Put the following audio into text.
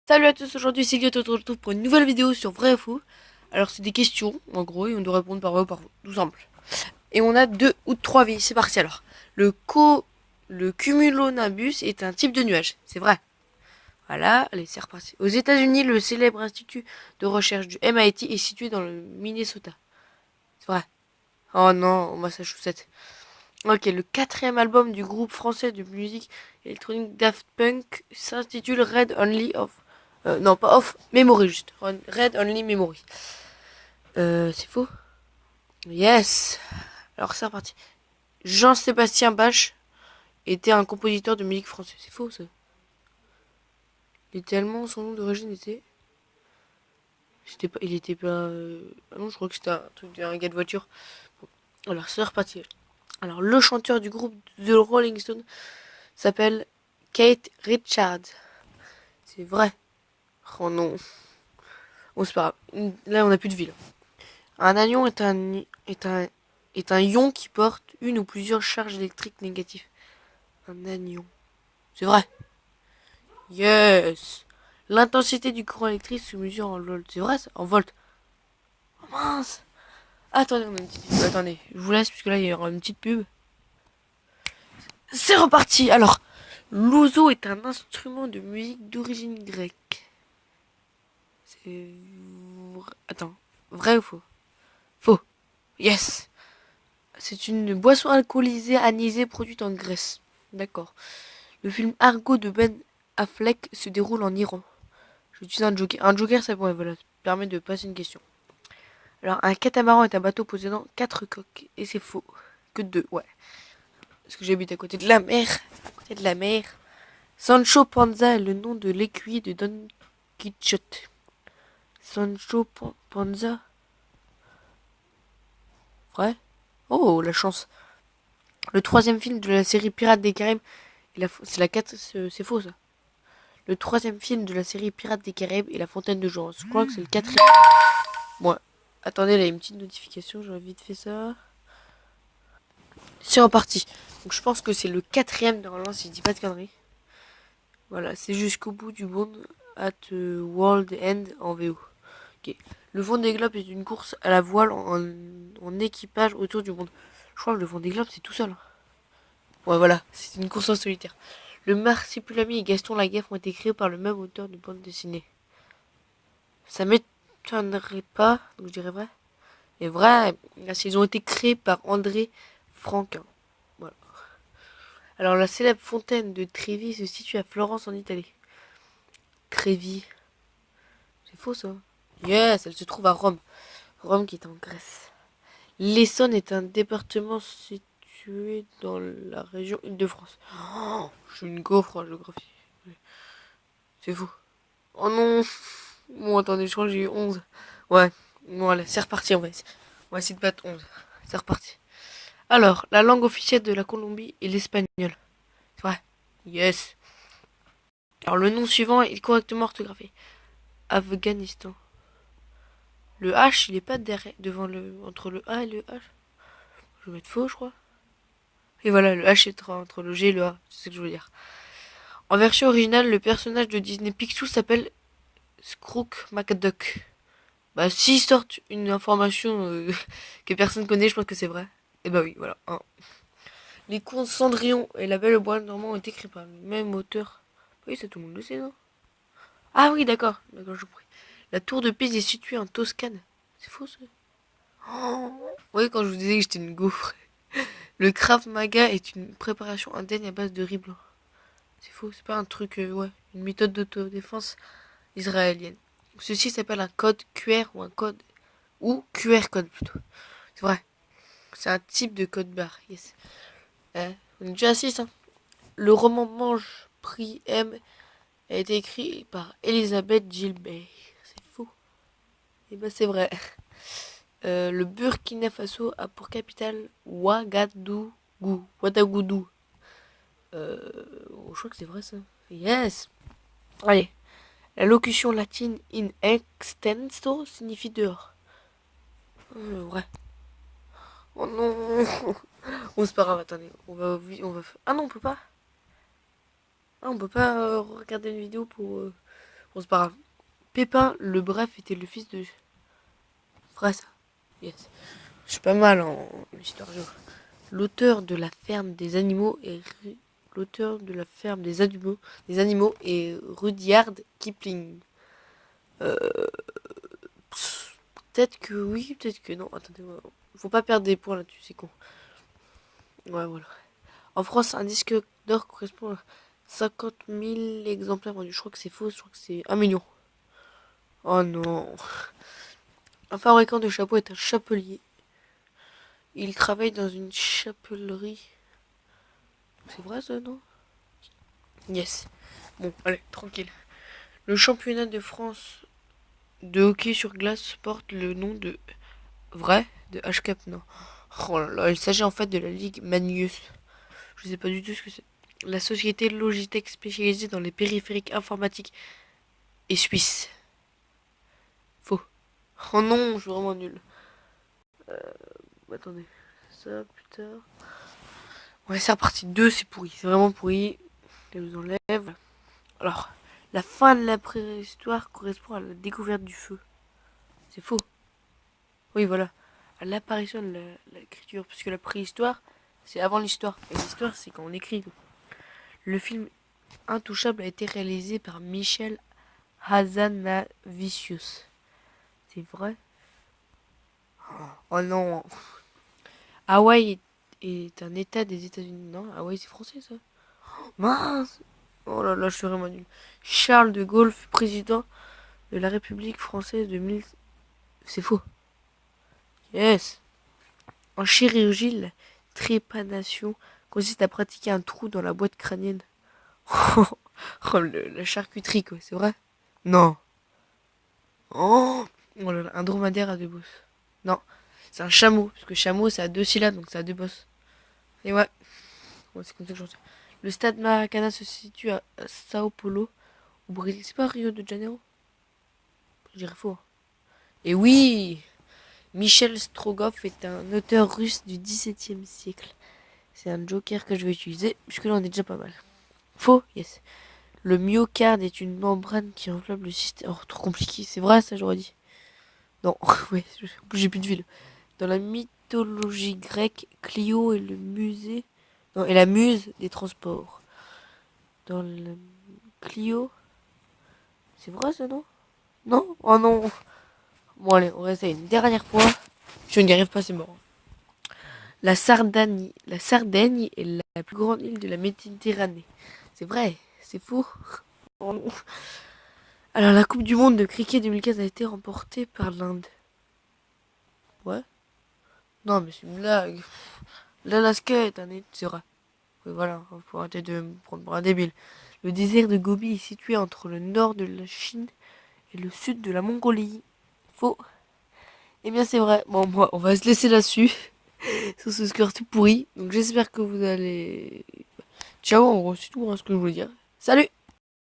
Salut à tous, aujourd'hui c'est Guillaume, on se retrouve pour une nouvelle vidéo sur vrai ou faux. Alors c'est des questions, en gros, et on doit répondre par vrai ou par faux, tout simple. Et on a 2 ou 3 vies, c'est parti alors. Le cumulonimbus est un type de nuage, c'est vrai. Voilà, allez c'est reparti. Aux États-Unis, le célèbre institut de recherche du MIT est situé dans le Minnesota. C'est vrai. Oh non, au Massachusetts. Ok, le quatrième album du groupe français de musique électronique Daft Punk s'intitule Red Only of... non, pas Off Memory, juste. Red Only Memory. C'est faux. Yes. Alors c'est reparti. Jean-Sébastien Bach était un compositeur de musique français. C'est faux, ça. Littéralement, son nom d'origine était... Il était pas... Ah non, je crois que c'était un truc d'un gars de voiture. Bon. Alors c'est reparti. Alors le chanteur du groupe The Rolling Stones s'appelle Kate Richards. C'est vrai. Oh non. Bon, c'est pas grave. Là, on a plus de ville. Un anion est un ion qui porte une ou plusieurs charges électriques négatives. Un anion. C'est vrai. Yes. L'intensité du courant électrique se mesure en volts. C'est vrai ça? En volts. Oh mince. Attendez, on a une petite pub. Attendez, je vous laisse puisque là il y aura une petite pub. C'est reparti. Alors, l'ouzo est un instrument de musique d'origine grecque. C'est... Attends. Vrai ou faux? Faux. Yes. C'est une boisson alcoolisée anisée produite en Grèce. D'accord. Le film Argo de Ben Affleck se déroule en Iran. J'utilise un joker. Un joker, ça voilà, permet de passer une question. Alors, un catamaran est un bateau possédant 4 coques. Et c'est faux. Que 2, ouais. Parce que j'habite à côté de la mer. À côté de la mer. Sancho Panza est le nom de l'écuyer de Don Quichotte. Sancho Panza. Vrai? Oh, la chance. Le troisième film de la série Pirates des Caraïbes. C'est la 4. C'est faux, ça. Le troisième film de la série Pirates des Caraïbes est La Fontaine de Jouvence. Je crois que c'est le quatrième. Bon, attendez, là, il y a une petite notification, j'aurais vite fait ça. C'est reparti. Donc je pense que c'est le quatrième normalement, si je dis pas de conneries. Voilà, c'est jusqu'au bout du monde at World End en VO. Ok. Le Vendée Globe est une course à la voile en équipage autour du monde. Je crois que le Vendée Globe c'est tout seul. Ouais, voilà, c'est une course en solitaire. Le Marsupilami et Gaston Lagaffe ont été créés par le même auteur de bande dessinée. Ça m'étonnerait pas, donc je dirais vrai. Et vrai, ils ont été créés par André Franquin. Voilà. Alors la célèbre fontaine de Trévi se situe à Florence en Italie. Trévi. C'est faux ça. Yes, elle se trouve à Rome. Rome qui est en Grèce. L'Essonne est un département situé dans la région Île-de-France. Oh, je suis une gaufre en géographie. C'est fou. Oh non. Bon, attendez, je crois que j'ai eu 11. Ouais. Bon, allez, c'est reparti, on va essayer de battre 11. C'est reparti. Alors, la langue officielle de la Colombie est l'espagnol. C'est vrai. Yes. Alors, le nom suivant est correctement orthographié. Afghanistan. Le H, il est pas derrière, devant entre le A et le H. Je vais mettre faux, je crois. Et voilà, le H est entre le G et le A. C'est ce que je veux dire. En version originale, le personnage de Disney Picsou s'appelle Scrooge McDuck. Bah, s'ils sortent une information que personne connaît, je pense que c'est vrai. Et bah oui, voilà. Hein. Les contes Cendrillon et La Belle au Bois dormant ont été écrits par le même auteur. Oui, ça tout le monde le sait, non? Ah oui, d'accord. D'accord, je prie. La tour de Pise est située en Toscane. C'est faux, ça. Oh. Oui, quand je vous disais que j'étais une gaufre. Le Krav Maga est une préparation indienne à base de riz blanc. C'est faux, c'est pas un truc, ouais, une méthode d'autodéfense israélienne. Ceci s'appelle un code QR ou un code... Ou QR code plutôt. C'est vrai. C'est un type de code barre, yes. On est déjà à 6, hein. Le roman Mange, Prix, M a été écrit par Elisabeth Gilbert. C'est faux. Et ben c'est vrai. Le Burkina Faso a pour capitale Ouagadougou. Ouagadougou. Je crois que c'est vrai ça. Yes. Allez. La locution latine in extenso signifie dehors. Ouais. Oh non. Bon, c'est pas grave, attendez. Ah non, on peut pas. Ah, on peut pas regarder une vidéo pour Bon, c'est pas grave. Pépin le Bref était le fils de... Vrai ça. Yes. Je suis pas mal en histoire géo. L'auteur de la ferme des animaux est... L'auteur de la ferme des animaux est Rudyard Kipling. Peut-être que oui, peut-être que non. Attendez, faut pas perdre des points là-dessus, c'est con. Ouais, voilà. En France, un disque d'or correspond à 50 000 exemplaires vendus. Je crois que c'est faux, je crois que c'est 1 million. Oh non. Un fabricant de chapeaux est un chapelier. Il travaille dans une chapellerie. C'est vrai ça, non? Yes. Bon, allez, tranquille. Le championnat de France de hockey sur glace porte le nom de... Vrai? De HCAP, non. Oh là là, il s'agit en fait de la Ligue Magnus. Je sais pas du tout ce que c'est. La société Logitech spécialisée dans les périphériques informatiques est suisse. Faux. Oh non, je suis vraiment nul. Attendez. Ça, plus tard. Ouais, c'est reparti. 2, c'est pourri. C'est vraiment pourri. Je vous enlève. Alors, la fin de la préhistoire correspond à la découverte du feu. C'est faux. Oui, voilà. À l'apparition de l'écriture. Puisque la préhistoire, c'est avant l'histoire. Et l'histoire, c'est quand on écrit. Le film Intouchable a été réalisé par Michel Hazanavicius. C'est vrai? Oh non. Hawaï est un état des États-Unis. Non, Hawaï c'est français ça. Mince. Oh là là, je suis vraiment nul. Charles de Gaulle fut président de la République française de 1000. C'est faux. Yes. En chirurgie, la trépanation consiste à pratiquer un trou dans la boîte crânienne. Oh, la charcuterie quoi, c'est vrai? Non. Oh, oh là là, un dromadaire à deux bosses. Non, c'est un chameau, parce que chameau c'est à deux syllabes, donc ça a deux bosses. Et ouais, c'est comme ça que je retiens. Le stade Maracana se situe à Sao Paulo, au Brésil. C'est pas Rio de Janeiro? Je dirais faux. Et oui, Michel Strogoff est un auteur russe du XVIIe siècle. C'est un joker que je vais utiliser, puisque là on est déjà pas mal. Faux, yes. Le myocarde est une membrane qui enveloppe le système. Oh, trop compliqué, c'est vrai ça, j'aurais dit. Non, ouais, en plus j'ai plus de ville. Dans la mythologie grecque, Clio est le musée. Non, et la muse des transports. Dans le Clio. C'est vrai ça, non? Non? Oh non! Bon, allez, on réessaye une dernière fois. Si on n'y arrive pas, c'est mort. La Sardaigne. La Sardaigne est la plus grande île de la Méditerranée. C'est vrai, c'est faux. Oh non. Alors, la Coupe du Monde de cricket 2015 a été remportée par l'Inde. Ouais? Non, mais c'est une blague. L'Alaska est un état. C'est vrai. Oui, voilà, faut arrêter de me prendre pour un débile. Le désert de Gobi est situé entre le nord de la Chine et le sud de la Mongolie. Faux. Eh bien, c'est vrai. Bon, moi, on va se laisser là-dessus. Sur ce score tout pourri. Donc, j'espère que vous allez. Ciao, en gros, c'est tout ce que je voulais dire. Salut!